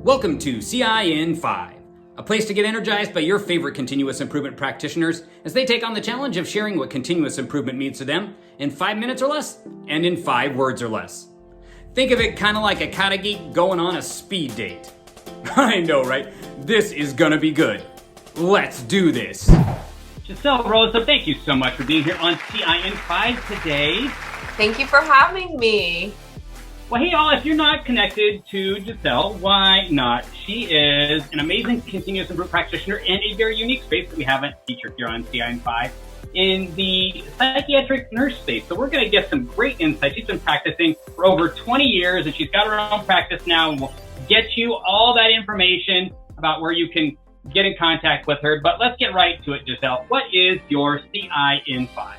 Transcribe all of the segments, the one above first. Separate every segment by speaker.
Speaker 1: Welcome to CI in 5, a place to get energized by your favorite continuous improvement practitioners as they take on the challenge of sharing what continuous improvement means to them in 5 minutes or less and in 5 words or less. Think of it kind of like a kata geek going on a speed date. I know, right? This is gonna be good. Let's do this.
Speaker 2: Jezel, Rosa, thank you so much for being here on CI in 5 today.
Speaker 3: Thank you for having me.
Speaker 2: Well, hey, all, if you're not connected to Jezel, why not? She is an amazing continuous improvement practitioner in a very unique space that we haven't featured here on CI in 5 in the psychiatric nurse space. So we're going to get some great insights. She's been practicing for over 20 years, and she's got her own practice now, and we'll get you all that information about where you can get in contact with her. But let's get right to it, Jezel. What is your CI in 5?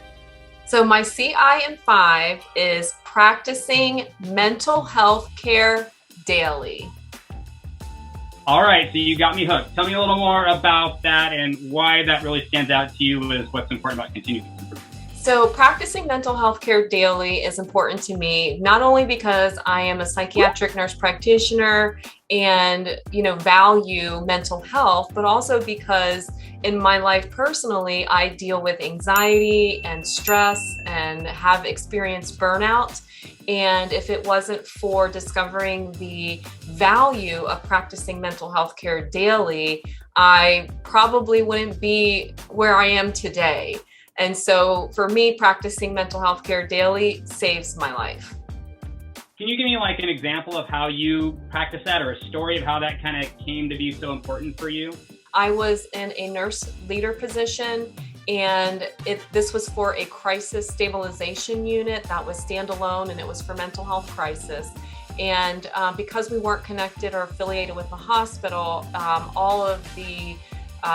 Speaker 3: So my CI in 5 is practicing mental health care daily.
Speaker 2: All right, so you got me hooked. Tell me a little more about that and why that really stands out to you as what's important about continuous improvement.
Speaker 3: So practicing mental health care daily is important to me, not only because I am a psychiatric nurse practitioner and, value mental health, but also because in my life personally, I deal with anxiety and stress and have experienced burnout. And if it wasn't for discovering the value of practicing mental health care daily, I probably wouldn't be where I am today. And so for me, practicing mental health care daily saves my life.
Speaker 2: Can you give me like an example of how you practice that, or a story of how that kind of came to be so important for you?
Speaker 3: I was in a nurse leader position, and this was for a crisis stabilization unit that was standalone, and it was for mental health crisis. And because we weren't connected or affiliated with the hospital, all of the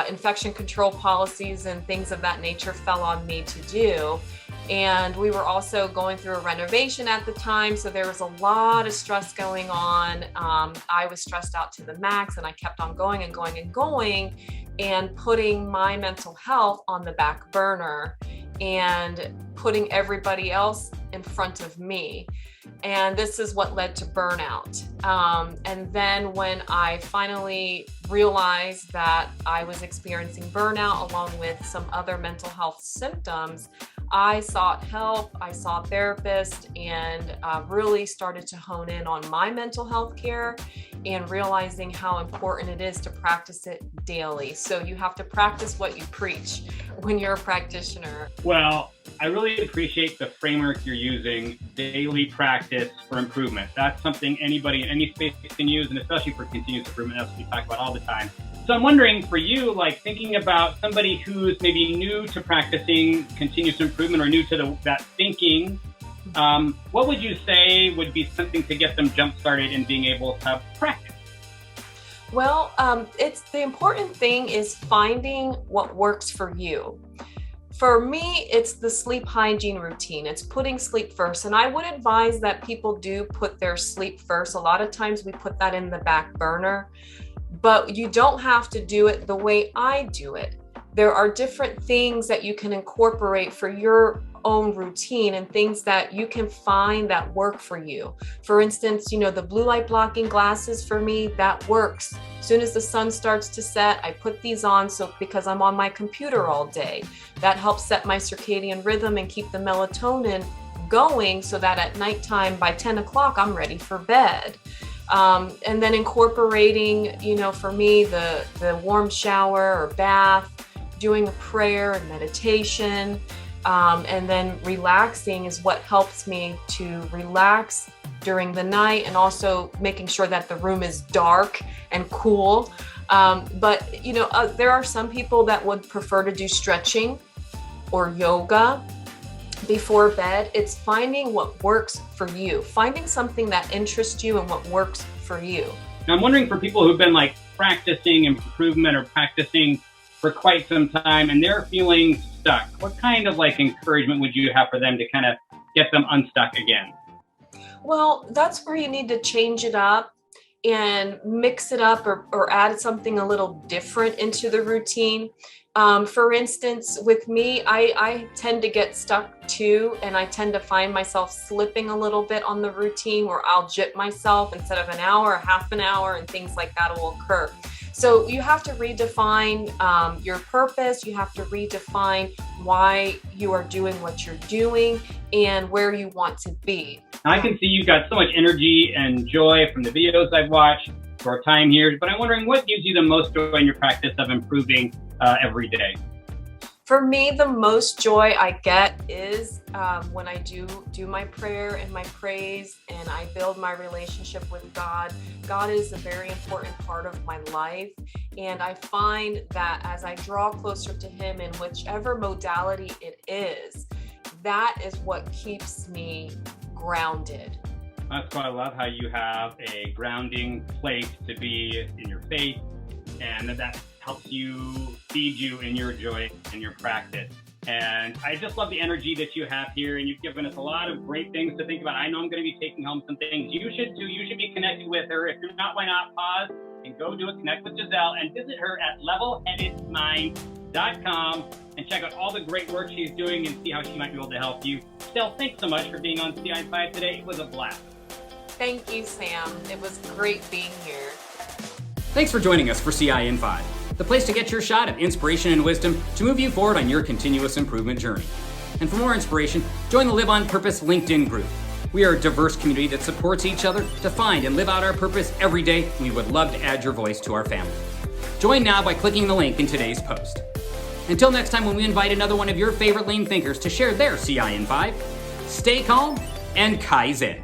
Speaker 3: infection control policies and things of that nature fell on me to do. And we were also going through a renovation at the time, so there was a lot of stress going on. I was stressed out to the max, and I kept on going and going and going, and putting my mental health on the back burner and putting everybody else in front of me. And this is what led to burnout. And then when I finally realized that I was experiencing burnout along with some other mental health symptoms, I sought help, I saw a therapist, and really started to hone in on my mental health care and realizing how important it is to practice it daily. So you have to practice what you preach when you're a practitioner.
Speaker 2: Well, I really appreciate the framework you're using, daily practice for improvement. That's something anybody in any space can use, and especially for continuous improvement, that's what we talk about all the time. So I'm wondering for you, like thinking about somebody who's maybe new to practicing continuous improvement or new to that thinking, what would you say would be something to get them jump-started in being able to practice?
Speaker 3: Well, it's the important thing is finding what works for you. For me, it's the sleep hygiene routine. It's putting sleep first. And I would advise that people do put their sleep first. A lot of times we put that in the back burner, but you don't have to do it the way I do it. There are different things that you can incorporate for your own routine and things that you can find that work for you. For instance, the blue light blocking glasses for me, that works. As soon as the sun starts to set, I put these on because I'm on my computer all day. That helps set my circadian rhythm and keep the melatonin going so that at nighttime by 10 o'clock, I'm ready for bed. And then incorporating, for me, the warm shower or bath, doing a prayer and meditation, and then relaxing is what helps me to relax during the night, and also making sure that the room is dark and cool. But there are some people that would prefer to do stretching or yoga before bed. It's finding what works for you, finding something that interests you and what works for you.
Speaker 2: Now, I'm wondering for people who've been like practicing improvement or practicing for quite some time and they're feeling stuck, what kind of like encouragement would you have for them to kind of get them unstuck again?
Speaker 3: Well, that's where you need to change it up and mix it up or add something a little different into the routine. For instance, with me, I tend to get stuck too, and I tend to find myself slipping a little bit on the routine where I'll jip myself instead of an hour, half an hour, and things like that will occur. So you have to redefine your purpose. You have to redefine why you are doing what you're doing and where you want to be.
Speaker 2: I can see you've got so much energy and joy from the videos I've watched for our time here, but I'm wondering what gives you the most joy in your practice of improving every day?
Speaker 3: For me, the most joy I get is when I do my prayer and my praise and I build my relationship with God. God is a very important part of my life. And I find that as I draw closer to Him in whichever modality it is, that is what keeps me grounded.
Speaker 2: That's why I love how you have a grounding place to be in your faith, and that helps you feed you in your joy and your practice. And I just love the energy that you have here, and you've given us a lot of great things to think about. I know I'm going to be taking home some things. You should too. You should be connected with her. If you're not, why not pause and go do it. Connect with Jezel and visit her at levelheadedmind.com and check out all the great work she's doing and see how she might be able to help you. Jezel, thanks so much for being on CI5 today. It was a blast.
Speaker 3: Thank you, Sam. It was great being here.
Speaker 1: Thanks for joining us for CI in 5, the place to get your shot of inspiration and wisdom to move you forward on your continuous improvement journey. And for more inspiration, join the Live on Purpose LinkedIn group. We are a diverse community that supports each other to find and live out our purpose every day, and we would love to add your voice to our family. Join now by clicking the link in today's post. Until next time, when we invite another one of your favorite lean thinkers to share their CI in 5, stay calm and Kaizen.